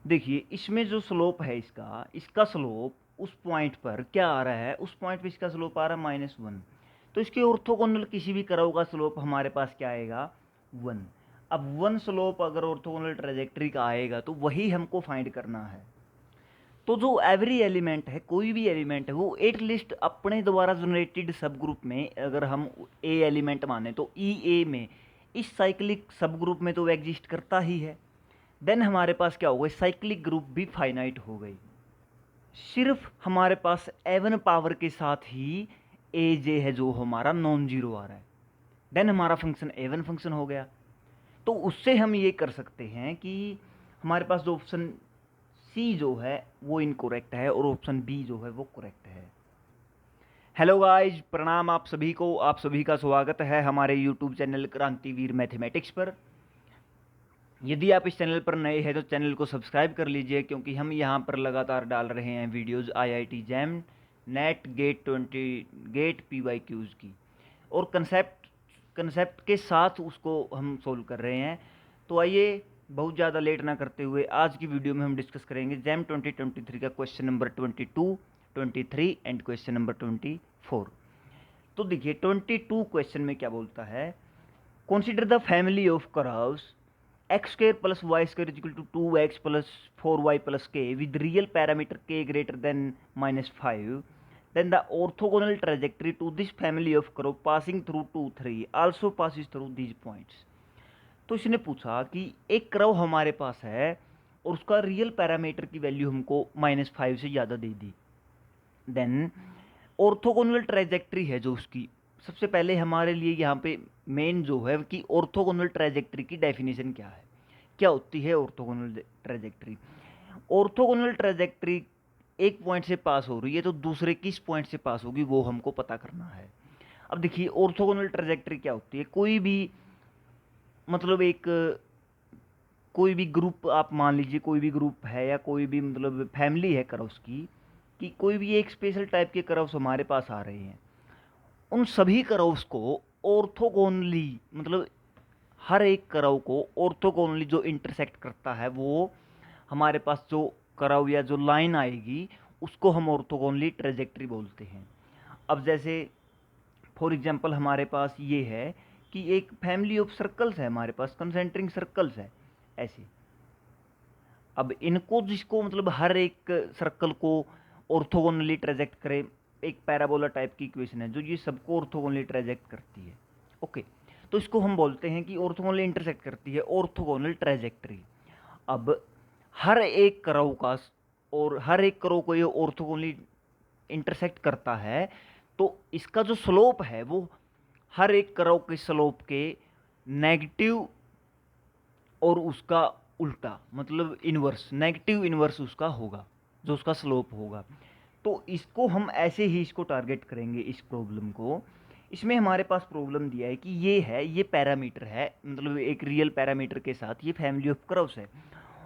देखिए इसमें जो स्लोप है इसका स्लोप उस पॉइंट पर क्या आ रहा है, उस पॉइंट पे इसका स्लोप आ रहा है -1। तो इसके ऑर्थोगोनल किसी भी कर्व का स्लोप हमारे पास क्या आएगा, 1। अब 1 स्लोप अगर ऑर्थोगोनल ट्रेजेक्ट्री का आएगा तो वही हमको फाइंड करना है। तो जो एवरी एलिमेंट है, कोई भी एलिमेंट है, वो एटलीस्ट अपने द्वारा जनरेटेड सब ग्रुप में, अगर हम ए एलिमेंट माने तो ई ए में इस साइक्लिक सब ग्रुप में तो एग्जिस्ट करता ही है। देन हमारे पास क्या हो गई, साइक्लिक ग्रुप भी फाइनाइट हो गई। सिर्फ हमारे पास एवन पावर के साथ ही ए जे है जो हमारा नॉन जीरो आ रहा है। देन हमारा फंक्शन एवन फंक्शन हो गया। तो उससे हम ये कर सकते हैं कि हमारे पास जो ऑप्शन सी जो है वो इनकोरेक्ट है और ऑप्शन बी जो है वो करेक्ट है। हेलो गाइज, प्रणाम आप सभी को, आप सभी का स्वागत है हमारे यूट्यूब चैनल क्रांतिवीर मैथमेटिक्स पर। यदि आप इस चैनल पर नए हैं तो चैनल को सब्सक्राइब कर लीजिए, क्योंकि हम यहाँ पर लगातार डाल रहे हैं videos IIT JAM, NET GATE PYQs की, और कंसेप्ट के साथ उसको हम सोल्व कर रहे हैं। तो आइए बहुत ज़्यादा लेट ना करते हुए आज की वीडियो में हम डिस्कस करेंगे जैम 2023 का question number 22, 23 and question number 24। तो देखिए 22 क्वेश्चन में क्या बोलता है, consider the family of curves x square plus y square is equal to 2x plus 4y plus k with real parameter k greater than -5, then the orthogonal trajectory to this family of curve passing through 2 3 also passes through these points। तो इसने पूछा कि एक curve हमारे पास है और उसका रियल पैरामीटर की वैल्यू हमको -5 से ज़्यादा दे दी। देन ऑर्थोगोनल ट्रेजेक्ट्री है जो उसकी, सबसे पहले हमारे लिए यहाँ पे मेन जो है कि ऑर्थोगोनल ट्रेजेक्ट्री की डेफिनेशन क्या है, क्या होती है ऑर्थोगोनल ट्रेजेक्ट्री। ऑर्थोगोनल ट्रेजेक्ट्री एक पॉइंट से पास हो रही है तो दूसरे किस पॉइंट से पास होगी वो हमको पता करना है। अब देखिए ऑर्थोगोनल ट्रेजेक्ट्री क्या होती है, कोई भी मतलब एक कोई भी ग्रुप आप मान लीजिए, कोई भी ग्रुप है या कोई भी मतलब फैमिली है कर्व्स की, कि कोई भी एक स्पेशल टाइप के कर्व्स हमारे पास आ रहे हैं, उन सभी कर्व्स को ऑर्थोगोनली, मतलब हर एक कर्व को ऑर्थोगोनली जो इंटरसेक्ट करता है वो हमारे पास जो कर्व या जो लाइन आएगी उसको हम ऑर्थोगोनली ट्रेजेक्ट्री बोलते हैं। अब जैसे फॉर एग्जांपल हमारे पास ये है कि एक फैमिली ऑफ सर्कल्स है, हमारे पास कंसेंट्रिक सर्कल्स है ऐसे। अब इनको जिसको मतलब हर एक सर्कल को ऑर्थोगोनली ट्रेजेक्ट करे, एक पैराबोला टाइप की इक्वेशन है जो ये सबको ऑर्थोगोनली ट्रेजेक्ट करती है। ओके, तो इसको हम बोलते हैं कि ऑर्थोगोनली इंटरसेक्ट करती है, ऑर्थोगोनल ट्रेजेक्ट्री। अब हर एक कर्व का और हर एक कर्व को ये ऑर्थोगोनली इंटरसेक्ट करता है, तो इसका जो स्लोप है वो हर एक कर्व के स्लोप के नेगेटिव और उसका उल्टा, मतलब इन्वर्स, नेगेटिव इन्वर्स उसका होगा जो उसका स्लोप होगा। तो इसको हम ऐसे ही इसको टारगेट करेंगे इस प्रॉब्लम को। इसमें हमारे पास प्रॉब्लम दिया है कि ये है, ये पैरामीटर है, मतलब एक रियल पैरामीटर के साथ ये फैमिली ऑफ कर्व्स है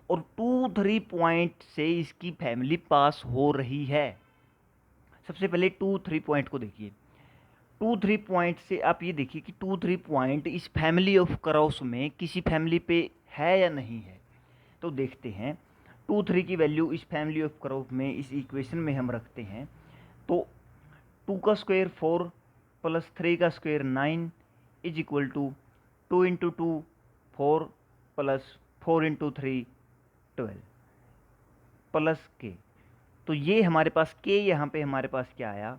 और 2 3 पॉइंट से इसकी फैमिली पास हो रही है। सबसे पहले 2 3 पॉइंट को देखिए। 2 3 पॉइंट से आप ये देखिए कि 2 3 पॉइंट इस फैमिली ऑफ कर्व्स में किसी फैमिली पे है या नहीं है। तो देखते हैं 2 3 की वैल्यू इस फैमिली ऑफ कर्व में इस इक्वेशन में हम रखते हैं। तो 2 का स्क्वायर 4 प्लस 3 का square 9 is equal to 2 into 2 4 plus 4 into 3 12 plus k. तो ये हमारे पास के, यहाँ पे हमारे पास क्या आया,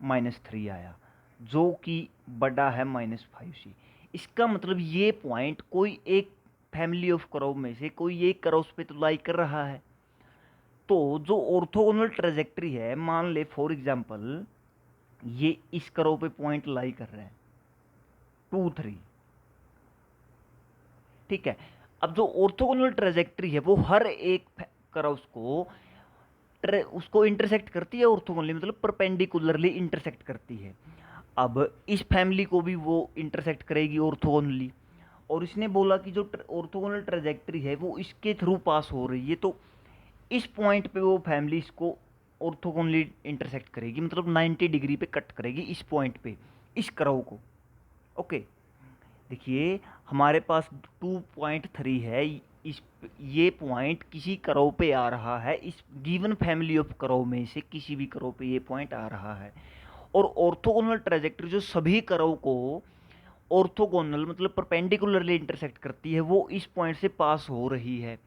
-3 आया, जो कि बड़ा है -5 से। इसका मतलब ये पॉइंट कोई एक फैमिली ऑफ कर्व में से कोई एक कर्व पे तो लाई कर रहा है। तो जो ऑर्थोगोनल ट्रेजेक्ट्री है, मान ले फॉर एग्जांपल ये इस कर्व पे पॉइंट लाई कर रहे हैं 2 3, ठीक है। अब जो ऑर्थोगोनल ट्रेजेक्ट्री है वो हर एक कर्व को उसको इंटरसेक्ट करती है ऑर्थोगोनली, मतलब परपेंडिकुलरली इंटरसेक्ट करती है। अब इस फैमिली को भी वो इंटरसेक्ट करेगी ऑर्थोगोनली, और इसने बोला कि जो ऑर्थोगोनल ट्रेजेक्ट्री है वो इसके थ्रू पास हो रही है, तो इस पॉइंट पे वो फैमिली इसको ऑर्थोगोनली इंटरसेक्ट करेगी, मतलब 90 डिग्री पे कट करेगी इस पॉइंट पे इस कर्व को। ओके, देखिए हमारे पास 2.3 है, इस ये पॉइंट किसी कर्व पे आ रहा है, इस गिवन फैमिली ऑफ कर्व में से किसी भी कर्व पे ये पॉइंट आ रहा है, और ऑर्थोगोनल ट्रेजेक्टरी जो सभी कर्व को ऑर्थोगोनल मतलब परपेंडिकुलरली इंटरसेक्ट करती है वो इस पॉइंट से पास हो रही है।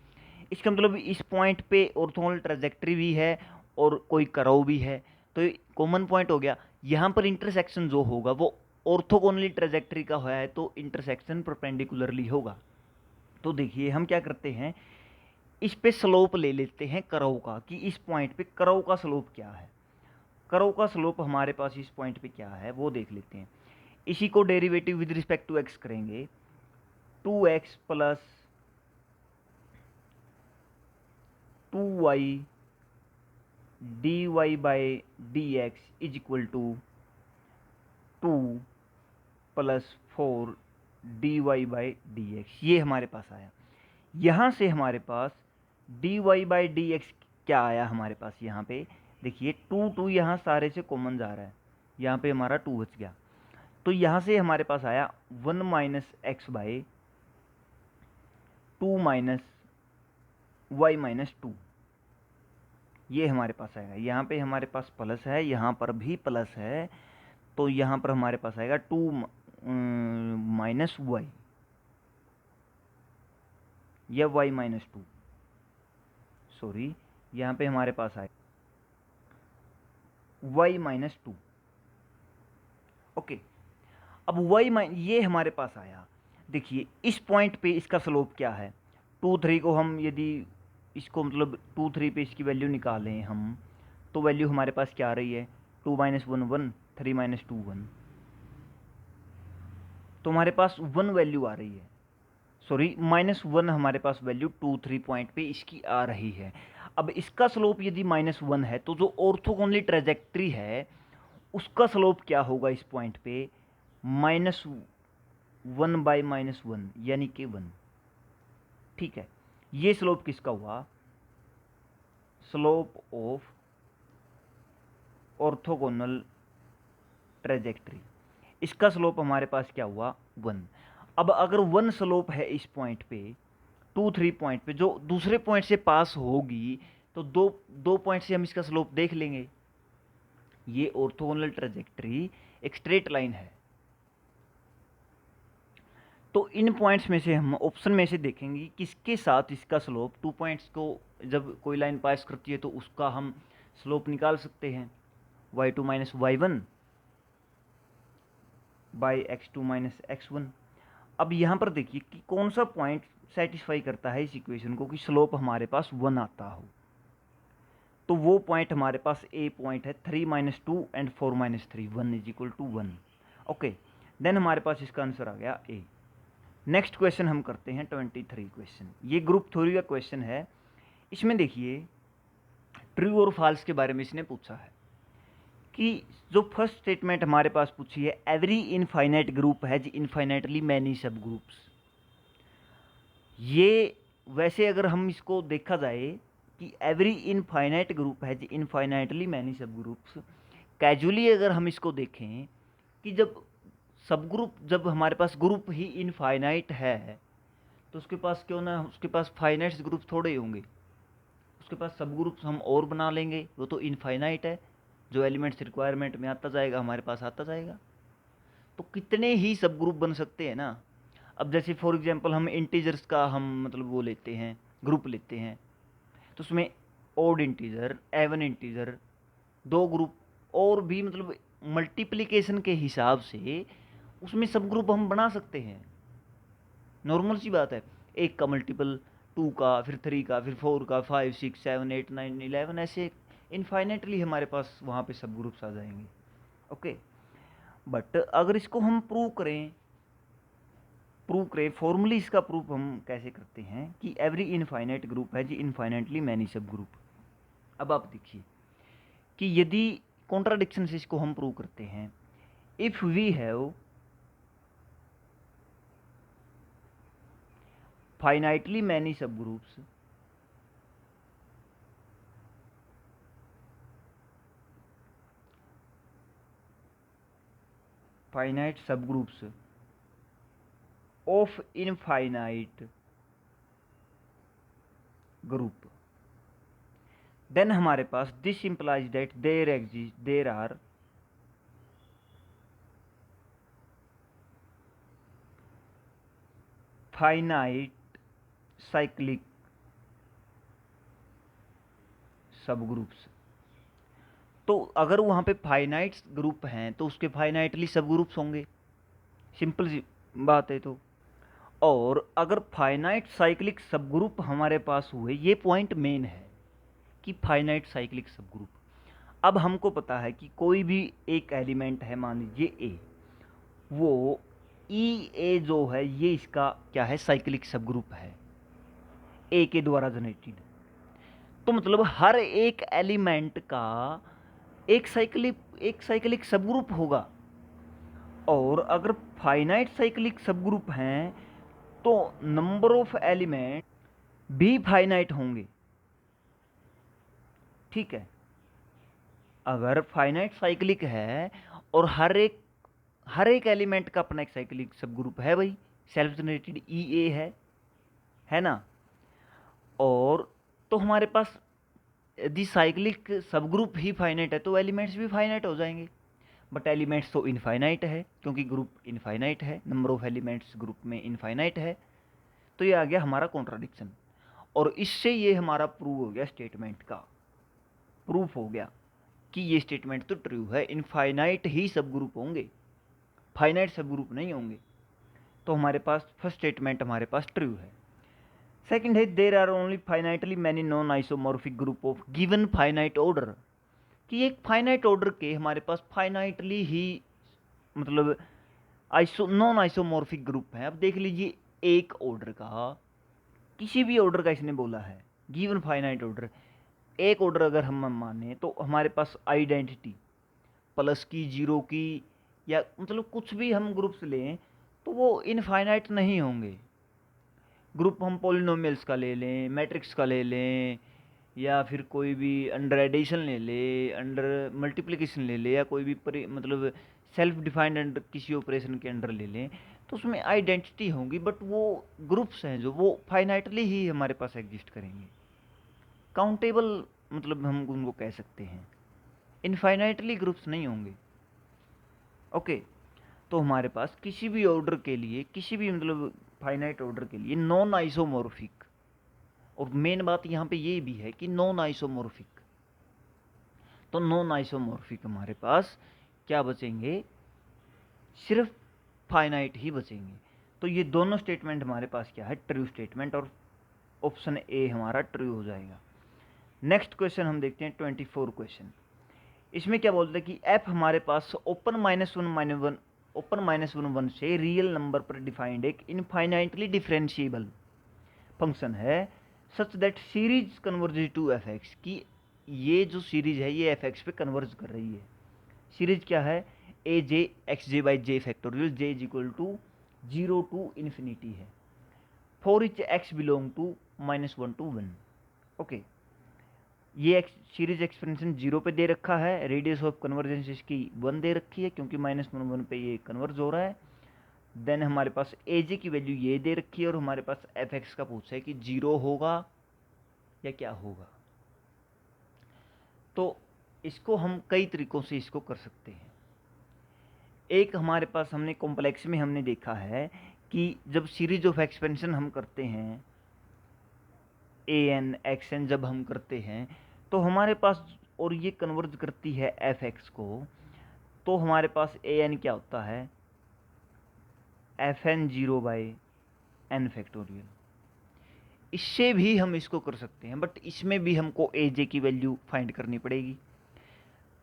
इसका मतलब इस पॉइंट पे ऑर्थोगोनल ट्रेजेक्टरी भी है और कोई कर्व भी है, तो कॉमन पॉइंट हो गया। यहाँ पर इंटरसेक्शन जो होगा वो ऑर्थोगोनली ट्रेजेक्टरी का है, तो इंटरसेक्शन परपेंडिकुलरली होगा। तो देखिए हम क्या करते हैं, इस पे स्लोप ले लेते हैं कर्व का, कि इस पॉइंट पे कर्व का स्लोप क्या है। कर्व का स्लोप हमारे पास इस पॉइंट पे क्या है वो देख लेते हैं। इसी को derivative with respect to x करेंगे, 2x plus 2y dy by d x is equal to 2 plus 4 dy by d x, ये हमारे पास आया। यहाँ से हमारे पास dy बाई डी एक्स क्या आया हमारे पास, यहाँ पे देखिए 2 यहाँ सारे से कॉमन जा रहा है, यहाँ पे हमारा 2 बच गया, तो यहाँ से हमारे पास आया 1 minus x by 2 minus y minus 2, ये हमारे पास आएगा। यहाँ पे हमारे पास प्लस है, यहाँ पर भी प्लस है, तो यहाँ पर हमारे पास आएगा 2 माइनस वाई या वाई माइनस 2, सॉरी यहाँ पे हमारे पास आएगा वाई माइनस 2। ओके, अब वाई ये हमारे पास आया। देखिए इस पॉइंट पे इसका स्लोप क्या है, 2 3 को हम यदि इसको मतलब 2 3 पे इसकी वैल्यू निकालें हम, तो वैल्यू हमारे पास क्या आ रही है, 2 माइनस 1 1, 3 माइनस 2 1, तो हमारे पास 1 वैल्यू आ रही है, सॉरी -1 हमारे पास वैल्यू 2 3 पॉइंट पे इसकी आ रही है। अब इसका स्लोप यदि -1 है तो जो ऑर्थोगोनली ट्रेजेक्ट्री है उसका स्लोप क्या होगा इस पॉइंट पे, -1 बाई -1 यानी कि 1। ठीक है, ये स्लोप किसका हुआ, स्लोप ऑफ ऑर्थोगोनल ट्रेजेक्ट्री, इसका स्लोप हमारे पास क्या हुआ 1। अब अगर 1 स्लोप है इस पॉइंट पे 2 3 पॉइंट पे जो दूसरे पॉइंट से पास होगी, तो दो पॉइंट से हम इसका स्लोप देख लेंगे। ये ऑर्थोगोनल ट्रेजेक्ट्री एक स्ट्रेट लाइन है, तो इन पॉइंट्स में से हम ऑप्शन में से देखेंगे किसके साथ इसका स्लोप, 2 पॉइंट्स को जब कोई लाइन पास करती है तो उसका हम स्लोप निकाल सकते हैं, y2 minus y1 by x2 minus x1। अब यहाँ पर देखिए कि कौन सा पॉइंट सेटिस्फाई करता है इस इक्वेशन को कि स्लोप हमारे पास 1 आता हो, तो वो पॉइंट हमारे पास ए पॉइंट है, 3 minus 2 and 4 minus 3 1 is equal to 1। Okay, then हमारे पास इसका आंसर आ गया ए। नेक्स्ट क्वेश्चन हम करते हैं 23 क्वेश्चन, ये ग्रुप थ्योरी का क्वेश्चन है। इसमें देखिए ट्रू और फॉल्स के बारे में इसने पूछा है कि जो फर्स्ट स्टेटमेंट हमारे पास पूछी है, every infinite group has infinitely many सब ग्रुप्स। ये वैसे अगर हम इसको देखा जाए कि every infinite group has infinitely many सब ग्रुप्स, कैजुअली अगर हम इसको देखें कि जब सब ग्रुप, जब हमारे पास ग्रुप ही इनफाइनाइट है तो उसके पास क्यों ना, उसके पास फाइनाइट ग्रुप थोड़े ही होंगे, उसके पास सब ग्रुप्स हम और बना लेंगे, वो तो इनफाइनाइट है, जो एलिमेंट्स रिक्वायरमेंट में आता जाएगा हमारे पास आता जाएगा, तो कितने ही सब ग्रुप बन सकते हैं ना। अब जैसे फॉर एग्जांपल हम इंटीजर्स का हम मतलब वो लेते हैं, ग्रुप लेते हैं, तो उसमें ओड इंटीजर, एवन इंटीजर, दो ग्रुप, और भी मतलब मल्टीप्लिकेशन के हिसाब से उसमें सब ग्रुप हम बना सकते हैं, नॉर्मल सी बात है। 1 का मल्टीपल 2 का, फिर 3 का, फिर 4 का, 5 6 7 8 9 11, ऐसे इनफाइनेटली हमारे पास वहाँ पे सब ग्रुप्स आ जाएंगे। ओके, बट अगर इसको हम प्रूव करें फॉर्मली इसका प्रूफ हम कैसे करते हैं कि एवरी इनफाइनाइट ग्रुप है जी इनफाइनाइटली मैनी सब ग्रुप। अब आप देखिए कि यदि कॉन्ट्राडिक्शन से इसको हम प्रूव करते हैं, if we have finitely many subgroups finite subgroups of infinite group. Then हमारे पास this implies that there are finite cyclic subgroups. तो अगर वहाँ पे फाइनाइट ग्रुप हैं तो उसके फाइनाइटली सब ग्रुप्स होंगे, सिंपल सी बात है। तो और अगर फाइनाइट साइक्लिक सब ग्रुप हमारे पास हुए, ये पॉइंट मेन है कि फाइनाइट साइक्लिक सब ग्रुप। अब हमको पता है कि कोई भी एक एलिमेंट है, मान लीजिए ए, वो ई ए जो है ये इसका क्या है, साइक्लिक सब ग्रुप है, ए के द्वारा जनरेटेड। तो मतलब हर एक एलिमेंट का एक साइक्लिक सब ग्रुप होगा। और अगर फाइनाइट साइक्लिक सब ग्रुप हैं तो नंबर ऑफ एलिमेंट भी फाइनाइट होंगे, ठीक है। अगर फाइनाइट साइक्लिक है और हर एक एलिमेंट का अपना एक साइक्लिक सब ग्रुप है भाई, सेल्फ जनरेटेड ई ए है ना। और तो हमारे पास यदि साइक्लिक सब ग्रुप ही फाइनाइट है तो एलिमेंट्स भी फाइनाइट हो जाएंगे। बट एलिमेंट्स तो इनफाइनाइट है, क्योंकि ग्रुप इनफाइनाइट है, नंबर ऑफ एलिमेंट्स ग्रुप में इनफाइनाइट है। तो ये आ गया हमारा कॉन्ट्राडिक्शन। और इससे ये हमारा प्रूव हो गया, स्टेटमेंट का प्रूफ हो गया कि ये स्टेटमेंट तो ट्रू है, इनफाइनाइट ही सब ग्रुप होंगे, फाइनाइट सब ग्रुप नहीं होंगे। तो हमारे पास फर्स्ट स्टेटमेंट हमारे पास ट्रू है। सेकंड है, there are only finitely many non isomorphic group of given finite order, कि एक फाइनाइट ऑर्डर के हमारे पास फाइनाइटली ही मतलब नॉन आइसोमॉर्फिक ग्रुप है। अब देख लीजिए, एक ऑर्डर का, किसी भी ऑर्डर का इसने बोला है, गिवन फाइनाइट ऑर्डर, एक ऑर्डर अगर हम माने तो हमारे पास आइडेंटिटी प्लस की, जीरो की, या मतलब कुछ भी हम ग्रुप्स लें तो वो इनफाइनाइट नहीं होंगे। ग्रुप हम पॉलिनोमियल्स का ले लें, मैट्रिक्स का ले लें, या फिर कोई भी अंडर एडिशन ले ले, अंडर मल्टीप्लिकेशन ले ले, या कोई भी मतलब सेल्फ डिफाइंड अंडर किसी ऑपरेशन के अंडर ले लें, तो उसमें आइडेंटिटी होंगी। बट वो ग्रुप्स हैं जो वो फाइनाइटली ही हमारे पास एग्जिस्ट करेंगे, काउंटेबल मतलब हम उनको कह सकते हैं, इनफाइनाइटली ग्रुप्स नहीं होंगे। ओके, तो हमारे पास किसी भी ऑर्डर के लिए, किसी भी मतलब फाइनाइट ऑर्डर के लिए नॉन आइसोमॉर्फिक, और मेन बात यहाँ पे ये भी है कि नॉन आइसोमॉर्फिक, तो नॉन आइसोमॉर्फिक हमारे पास क्या बचेंगे, सिर्फ फाइनाइट ही बचेंगे। तो ये दोनों स्टेटमेंट हमारे पास क्या है, ट्रू स्टेटमेंट, और ऑप्शन ए हमारा ट्रू हो जाएगा। नेक्स्ट क्वेश्चन हम देखते हैं 24 क्वेश्चन। इसमें क्या बोलते हैं कि एफ हमारे पास ओपन -1 से रियल नंबर पर डिफाइंड एक इनफाइनाइटली डिफरेंशिएबल फंक्शन है, such that series converges to f x, की ये जो सीरीज है ये एफ एक्स पे कन्वर्ज कर रही है। सीरीज क्या है, a j x j by j factorial, j is equal to 0 to infinity है, for each x belong to -1 to 1। Okay, ये सीरीज एक्सपेंशन 0 पे दे रखा है, रेडियस ऑफ कन्वर्जेंस इसकी 1 दे रखी है, क्योंकि -1 पे ये कन्वर्ज हो रहा है। देन हमारे पास ए जे की वैल्यू ये दे रखी है, और हमारे पास एफ एक्स का पूछा है कि 0 होगा या क्या होगा। तो इसको हम कई तरीकों से इसको कर सकते हैं। एक हमारे पास हमने कॉम्प्लेक्स में हमने देखा है कि जब सीरीज ऑफ एक्सपेंशन हम करते हैं, ए एन एक्स एन जब हम करते हैं, तो हमारे पास, और ये कन्वर्ज करती है एफ एक्स को, तो हमारे पास ए एन क्या होता है, f n 0 by n factorial. इससे भी हम इसको कर सकते हैं, बट इसमें भी हमको ए जे की वैल्यू फाइंड करनी पड़ेगी।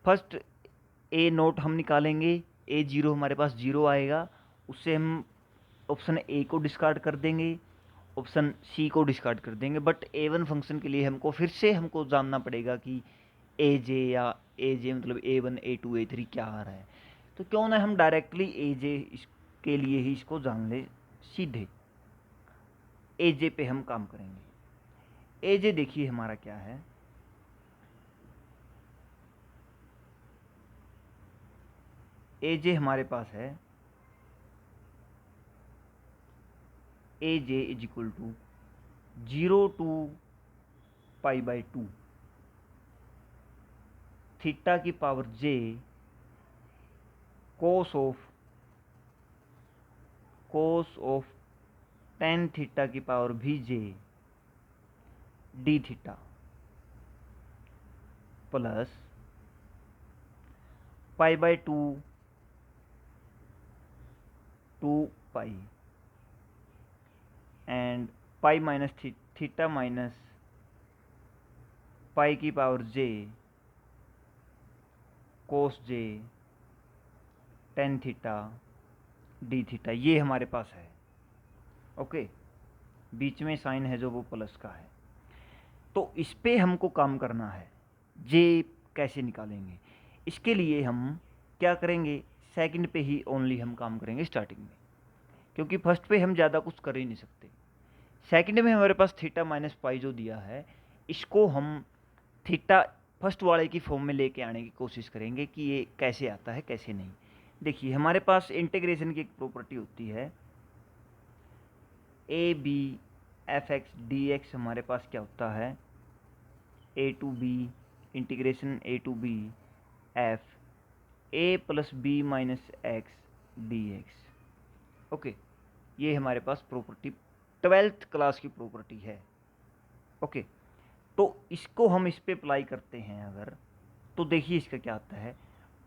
फर्स्ट ए नोट हम निकालेंगे, ए 0 हमारे पास 0 आएगा, उससे हम ऑप्शन ए को डिस्कार्ड कर देंगे, ऑप्शन सी को डिस्कार्ड कर देंगे। बट A1 फंक्शन के लिए हमको फिर से हमको जानना पड़ेगा कि ए जे, या ए जे मतलब A1 A2 A3 क्या आ रहा है। तो क्यों ना हम डायरेक्टली ए जे के लिए ही इसको जान ले, सीधे ए जे पे हम काम करेंगे। ए जे देखिए हमारा क्या है, ए जे हमारे पास है a j is equal to 0 to pi by two, theta की power j cos of ten theta की पावर भी j d theta plus pi by two pi and pi minus theta minus pi की power j cos j ten theta d theta, ये हमारे पास है। Okay, बीच में sign है जो वो प्लस का है। तो इस पे हमको काम करना है। जे कैसे निकालेंगे, इसके लिए हम क्या करेंगे, सेकंड पे ही ओनली हम काम करेंगे स्टार्टिंग में, क्योंकि फर्स्ट पे हम ज़्यादा कुछ कर ही नहीं सकते। सेकंड में हमारे पास थीटा माइनस पाई जो दिया है, इसको हम थीटा फर्स्ट वाले की फॉर्म में लेके आने की कोशिश करेंगे कि ये कैसे आता है कैसे नहीं। देखिए, हमारे पास इंटीग्रेशन की एक प्रॉपर्टी होती है, a b f x d x हमारे पास क्या होता है, a to b integration a to b f a plus b minus x d x. Okay, ये हमारे पास प्रॉपर्टी 12th क्लास की प्रॉपर्टी है। ओके, तो इसको हम इस पे अप्लाई करते हैं अगर, तो देखिए इसका क्या आता है,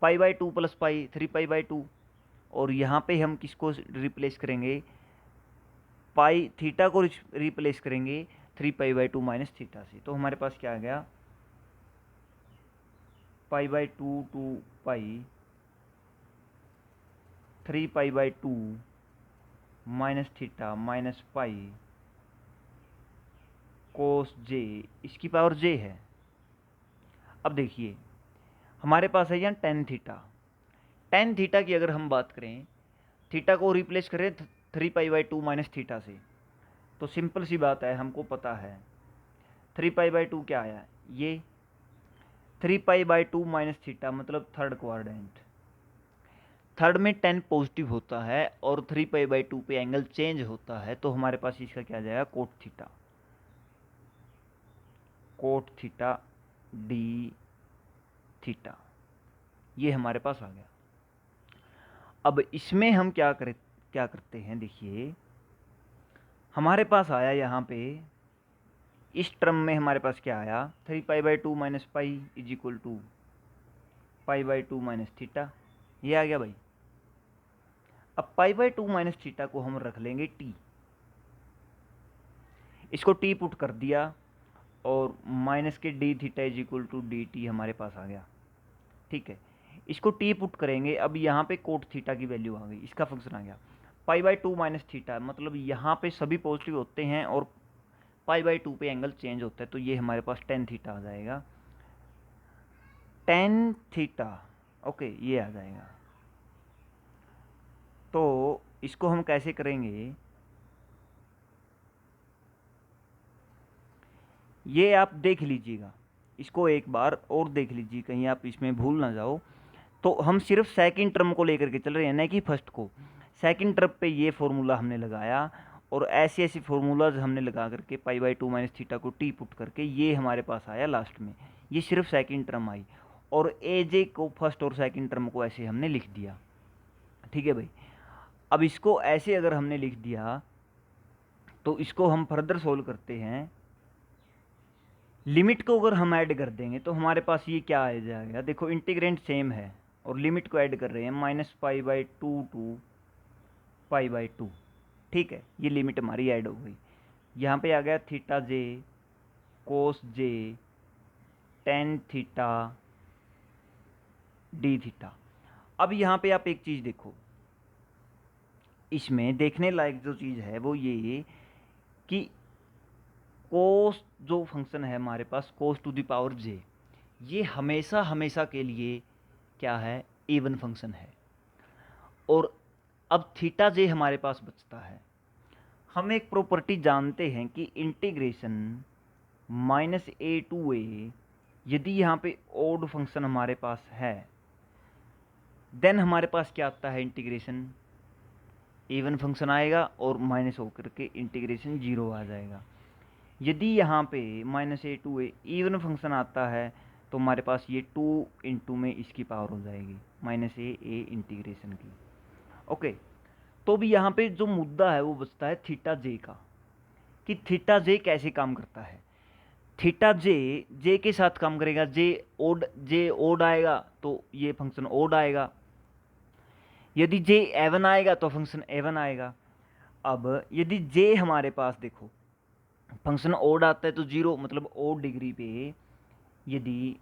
पाई by two plus pi 3 pi by to, और यहाँ पे हम किसको रिप्लेस करेंगे, पाई थीटा को रिप्लेस करेंगे 3 pi by two minus theta से। तो हमारे पास क्या आ गया, pi by two pi 3 pi by two minus theta minus pi cos j, इसकी पावर जे है। अब देखिए हमारे पास है यहाँ टेन थीटा की अगर हम बात करें, थीटा को रिप्लेस करें 3 pi by two minus theta से, तो सिंपल सी बात है, हमको पता है 3 पाई बाई टू क्या आया, ये 3 pi by two minus theta मतलब थर्ड क्वाड्रेंट, थर्ड में 10 पॉजिटिव होता है और 3 पाई बाई टू पे एंगल चेंज होता है, तो हमारे पास इसका क्या आ जाएगा, कोट थीटा डी थीटा, ये हमारे पास आ गया। अब इसमें हम क्या करते हैं, देखिए हमारे पास आया यहाँ पे इस टर्म में हमारे पास क्या आया, 3 pi by two minus pi is equal to pi by two minus theta, ये आ गया भाई। अब pi by two minus theta को हम रख लेंगे टी, इसको टी पुट कर दिया और माइनस के d theta is equal to d t हमारे पास आ गया। ठीक है, इसको टी पुट करेंगे, अब यहाँ पे कोट थीटा की वैल्यू आ गई, इसका फंक्शन आ गया pi by two minus theta, मतलब यहाँ पे सभी पॉजिटिव होते हैं और पाई बाई टू पे एंगल चेंज होता है, तो ये हमारे पास टेन थीटा आ जाएगा, टेन थीटा। ओके, ये आ जाएगा। तो इसको हम कैसे करेंगे, ये आप देख लीजिएगा, इसको एक बार और देख लीजिए, कहीं आप इसमें भूल ना जाओ। तो हम सिर्फ सेकंड टर्म को लेकर के चल रहे हैं, नहीं कि फर्स्ट को। सेकंड टर्म पे ये फॉर्मूला हमने लगाया और ऐसे ऐसे फार्मूलाज हमने लगा करके पाई बाई टू माइनस थीटा को टी पुट करके ये हमारे पास आया लास्ट में, ये सिर्फ सेकंड टर्म आई, और ए जे को फर्स्ट और सेकंड टर्म को ऐसे हमने लिख दिया। ठीक है भाई, अब इसको ऐसे अगर हमने लिख दिया तो इसको हम फर्दर सोल्व करते हैं, लिमिट को अगर हम ऐड कर देंगे तो हमारे पास ये क्या आ जाएगा, देखो इंटीग्रेंट सेम है और लिमिट को ऐड कर रहे हैं, minus pi by two pi by to. ठीक है, ये लिमिट हमारी ऐड हो गई, यहाँ पे आ गया theta j cos j ten theta d theta. अब यहाँ पे आप एक चीज़ देखो, इसमें देखने लायक जो चीज़ है वो ये कि कोस जो फंक्शन है हमारे पास, कोस टू द पावर जे, ये हमेशा के लिए क्या है, इवन फंक्शन है। और अब थीटा जे हमारे पास बचता है, हम एक प्रॉपर्टी जानते हैं कि इंटीग्रेशन माइनस ए टू ए, यदि यहाँ पे ओड फंक्शन हमारे पास है, देन हमारे पास क्या आता है, इंटीग्रेशन इवन फंक्शन आएगा और माइनस होकर के इंटीग्रेशन जीरो आ जाएगा। यदि यहाँ पे -a to a even function आता है तो हमारे पास ये 2 इंटू में इसकी पावर हो जाएगी -a इंटीग्रेशन की। ओके, तो भी यहाँ पे जो मुद्दा है वो बचता है थीटा जे का, कि थीटा जे कैसे काम करता है। थीटा जे के साथ काम करेगा, जे ओड आएगा तो ये फंक्शन ओड आएगा, यदि जे एवन आएगा तो फंक्शन एवन आएगा। अब यदि जे हमारे पास देखो फंक्शन ओड आता है तो 0 मतलब ओड डिग्री पे यदि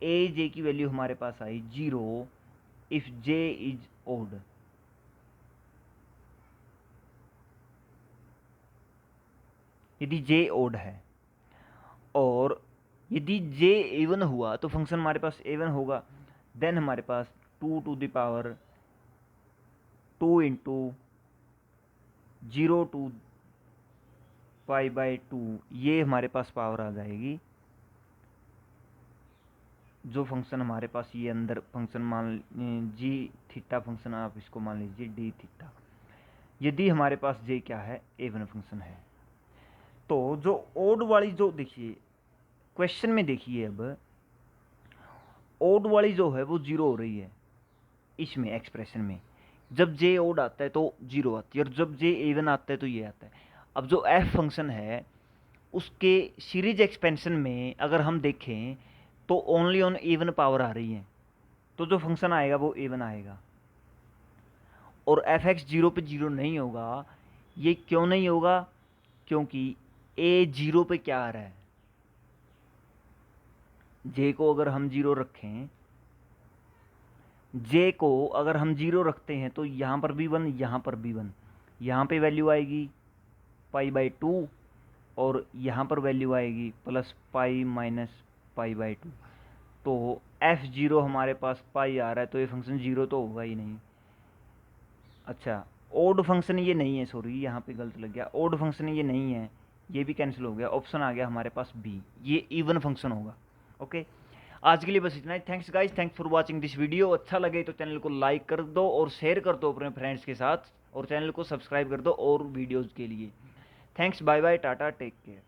ए जे की वैल्यू हमारे पास आई 0 इफ जे इज ओड, यदि जे ओड है, और यदि जे एवन हुआ तो फंक्शन हमारे पास एवन होगा, देन हमारे पास 2 to the power 2 into 0 to pi by 2 ये हमारे पास पावर आ जाएगी। जो फंक्शन हमारे पास ये अंदर फंक्शन मान जी थीटा फंक्शन आप इसको मान लीजिए डी थीटा, यदि हमारे पास जे क्या है एवन फंक्शन है, तो जो ओड वाली जो देखिए क्वेश्चन में देखिए, अब ओड वाली जो है वो 0 हो रही है इसमें एक्सप्रेशन में, जब जे ओड आता है तो 0 आती है और जब जे एवन आता है तो ये आता है। अब जो एफ फंक्शन है उसके सीरीज एक्सपेंशन में अगर हम देखें तो ओनली ऑन एवन पावर आ रही है, तो जो फंक्शन आएगा वो एवन आएगा, और एफ एक्स 0 पे 0 नहीं होगा। ये क्यों नहीं होगा? क्योंकि ए 0 पे क्या आ रहा है, जे को अगर हम 0 रखें, जे को अगर हम 0 रखते हैं तो यहाँ पर भी 1, यहाँ पर भी 1, यहाँ पे वैल्यू आएगी पाई बाई 2 और यहाँ पर वैल्यू आएगी plus pi minus pi by 2। तो f0 हमारे पास पाई आ रहा है तो ये फंक्शन 0 तो होगा ही नहीं। अच्छा, ओड फंक्शन ये नहीं है, सॉरी यहाँ पे गलत लग गया, ओड फंक्शन ये नहीं है, ये भी कैंसिल हो गया, ऑप्शन आ गया हमारे पास बी, ये इवन फंक्शन होगा। ओके, आज के लिए बस इतना ही। Thanks guys, thanks for watching this video. अच्छा लगे तो चैनल को लाइक कर दो और शेयर कर दो अपने फ्रेंड्स के साथ, और चैनल को सब्सक्राइब कर दो और वीडियोज़ के लिए। Thanks, bye bye, tata, take care.